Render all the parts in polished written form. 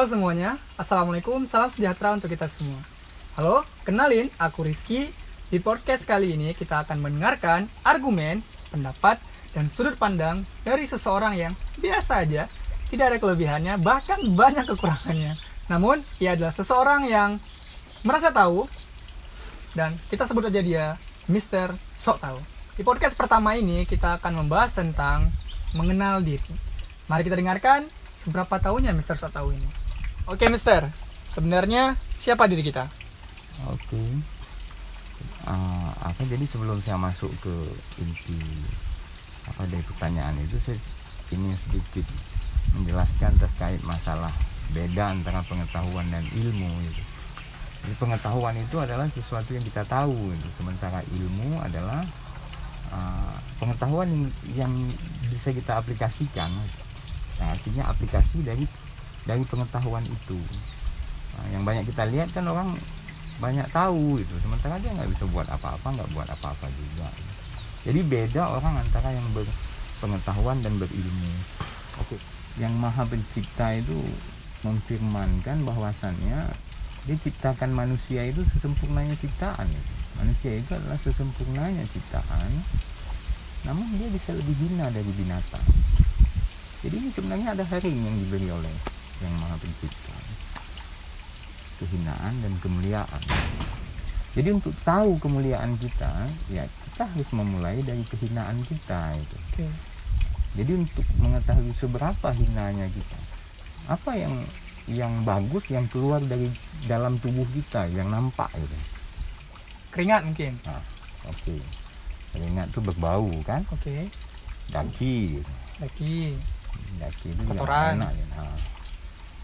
semuanya, Assalamualaikum, salam sejahtera untuk kita semua. Halo, kenalin, aku Rizky. Di podcast kali ini kita akan mendengarkan argumen, pendapat, dan sudut pandang dari seseorang yang biasa aja, tidak ada kelebihannya, bahkan banyak kekurangannya. Namun, ia adalah seseorang yang merasa tahu, dan kita sebut aja dia Mr. Sok Tahu. Di podcast pertama ini kita akan membahas tentang mengenal diri. Mari kita dengarkan seberapa tahunya Mr. Sok Tahu ini. Oke Mister, sebenarnya siapa diri kita? Oke. Jadi sebelum saya masuk ke inti dari pertanyaan itu, saya ingin sedikit menjelaskan terkait masalah beda antara pengetahuan dan ilmu itu. Jadi pengetahuan itu adalah sesuatu yang kita tahu itu, sementara ilmu adalah pengetahuan yang bisa kita aplikasikan. Nah, artinya aplikasi dari pengetahuan itu. Yang banyak kita lihat kan orang banyak tahu itu, sementara dia nggak bisa buat apa-apa, nggak buat apa-apa juga. Jadi beda orang antara yang berpengetahuan dan berilmu. Oke. Yang Maha Pencipta itu memfirmankan bahwasannya dia ciptakan manusia itu sesempurnanya ciptaan. Manusia itu adalah sesempurnanya ciptaan, namun dia bisa lebih hina dari binatang. Jadi ini sebenarnya ada sharing yang diberi oleh Yang Maha Pencipta, kehinaan dan kemuliaan. Jadi untuk tahu kemuliaan kita, ya kita harus memulai dari kehinaan kita itu. Okay. Jadi untuk mengetahui seberapa hinanya kita, apa yang bagus yang keluar dari dalam tubuh kita yang nampak itu. Keringat mungkin. Oke. Keringat itu berbau kan? Oke. Daki itu kotoran. enak ya.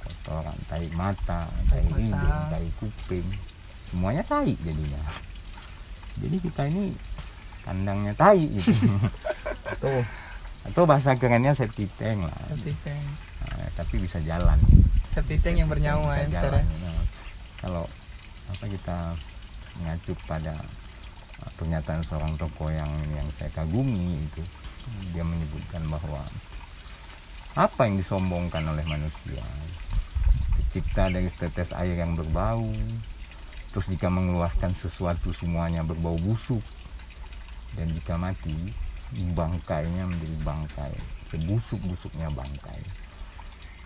Kotoran, tai mata, tai hidung, tai kuping, semuanya tai jadinya. Jadi kita ini kandangnya tai gitu. atau bahasa kerennya septic tank lah. Septic tank. Tapi bisa jalan. Septic tank yang bernyawa ya, Mister. Kalau kita mengacu pada pernyataan seorang tokoh yang saya kagumi itu, dia menyebutkan bahwa apa yang disombongkan oleh manusia, tercipta dari setetes air yang berbau, terus jika mengeluarkan sesuatu semuanya berbau busuk, dan jika mati bangkainya menjadi bangkai sebusuk-busuknya bangkai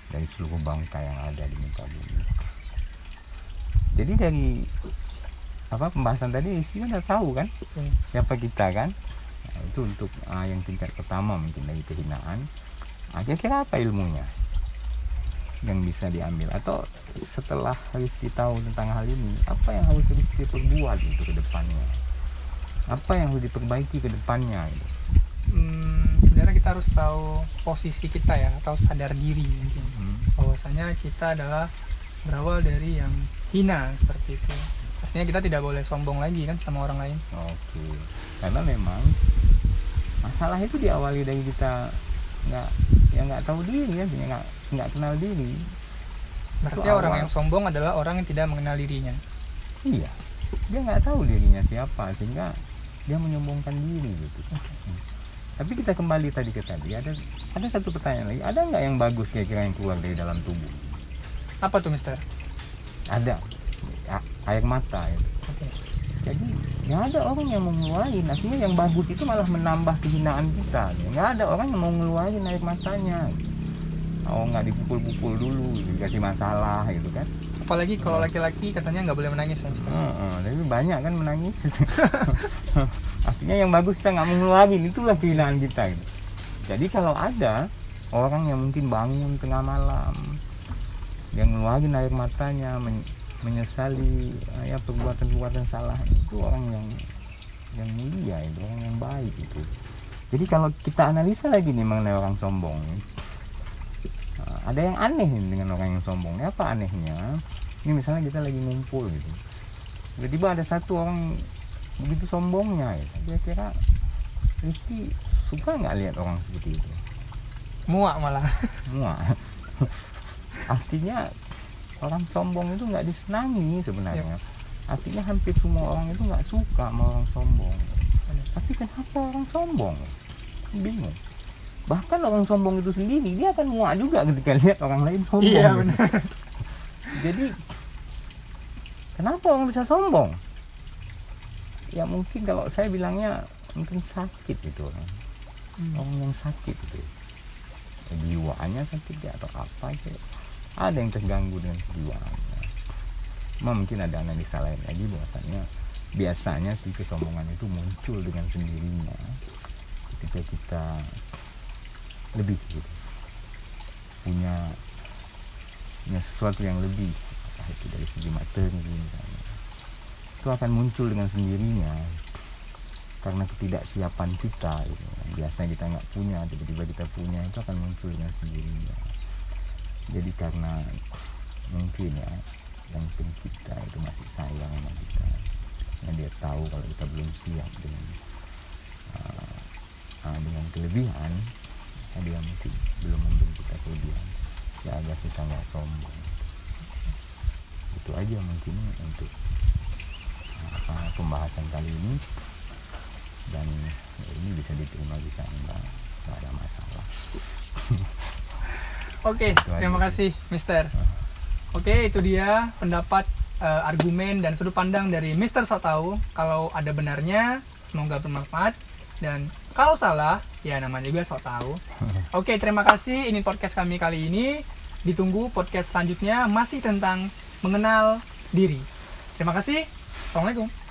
dari seluruh bangkai yang ada di muka bumi. Jadi dari pembahasan tadi isinya udah tahu kan siapa kita kan. Nah, itu untuk yang tingkat pertama mungkin dari kehinaan. Kira-kira apa ilmunya yang bisa diambil, atau setelah Rizky tahu tentang hal ini, apa yang harus Rizky perbuat untuk ke depannya, apa yang harus diperbaiki ke depannya gitu? Sebenarnya kita harus tahu posisi kita ya, atau sadar diri mungkin. Bahwasanya kita adalah berawal dari yang hina seperti itu. Artinya kita tidak boleh sombong lagi kan sama orang lain. Oke. Karena memang masalah itu diawali dari kita nggak tahu diri ya, nggak kenal diri. Berarti orang yang sombong adalah orang yang tidak mengenal dirinya. Iya, dia nggak tahu dirinya siapa sehingga dia menyombongkan diri gitu. Tapi kita kembali tadi ada satu pertanyaan lagi, ada nggak yang bagus kira-kira yang keluar dari dalam tubuh? Apa tuh Mister? Ada, air mata ya. Okay. Jadi nggak ada orang yang mau ngeluarin, artinya yang bagus itu malah menambah kehinaan kita. Nggak ada orang yang mau ngeluarin air matanya. Nggak dipukul-pukul dulu, dikasih masalah gitu kan. Apalagi kalau laki-laki katanya nggak boleh menangis ya Mister. Tapi banyak kan menangis. Artinya yang bagus kita nggak mau ngeluarin, itulah kehinaan kita gitu. Jadi kalau ada orang yang mungkin bangun tengah malam, yang ngeluarin air matanya, menyesali perbuatan-perbuatan salah, itu orang yang mulia, itu orang yang baik itu. Jadi kalau kita analisa lagi nih mengenai orang sombong, ada yang aneh dengan orang yang sombong. Apa anehnya? Ini misalnya kita lagi ngumpul gitu, tiba-tiba ada satu orang begitu sombongnya ya. Kira-kira Rizky suka nggak lihat orang seperti itu? Muak malah. Muak. Artinya orang sombong itu nggak disenangi sebenarnya. Artinya hampir semua orang itu nggak suka sama orang sombong. Tapi kenapa orang sombong? Bingung. Bahkan orang sombong itu sendiri dia akan muak juga ketika lihat orang lain sombong. Iya benar. Jadi kenapa orang bisa sombong? Ya mungkin kalau saya bilangnya mungkin sakit itu orang. Orang yang sakit itu. Jiwaannya sakit ya atau apa aja. Ada yang terganggu dengan kejiwaannya. Mungkin ada analisa lain lagi bahwasanya biasanya sih kesombongan itu muncul dengan sendirinya ketika kita lebih gitu. punya sesuatu yang lebih, apakah itu dari segi materi misalnya, itu akan muncul dengan sendirinya karena ketidaksiapan kita gitu. Biasanya kita nggak punya, tiba-tiba kita punya, itu akan muncul dengan sendirinya. Jadi karena mungkin ya yang pencipta itu masih sayang sama kita, nah dia tahu kalau kita belum siap dengan kelebihan, nah dia mungkin belum memberi kita kelebihan ya agar kita nggak sombong. Itu aja mungkin untuk pembahasan kali ini, dan ya, ini bisa diterima bisa enggak ada masalah. Oke, terima kasih Mister. Oke, itu dia pendapat, argumen dan sudut pandang dari Mister Sotau. Kalau ada benarnya, semoga bermanfaat, dan kalau salah, ya namanya juga Sotau. Oke, terima kasih. Ini podcast kami kali ini. Ditunggu podcast selanjutnya masih tentang mengenal diri. Terima kasih. Assalamualaikum.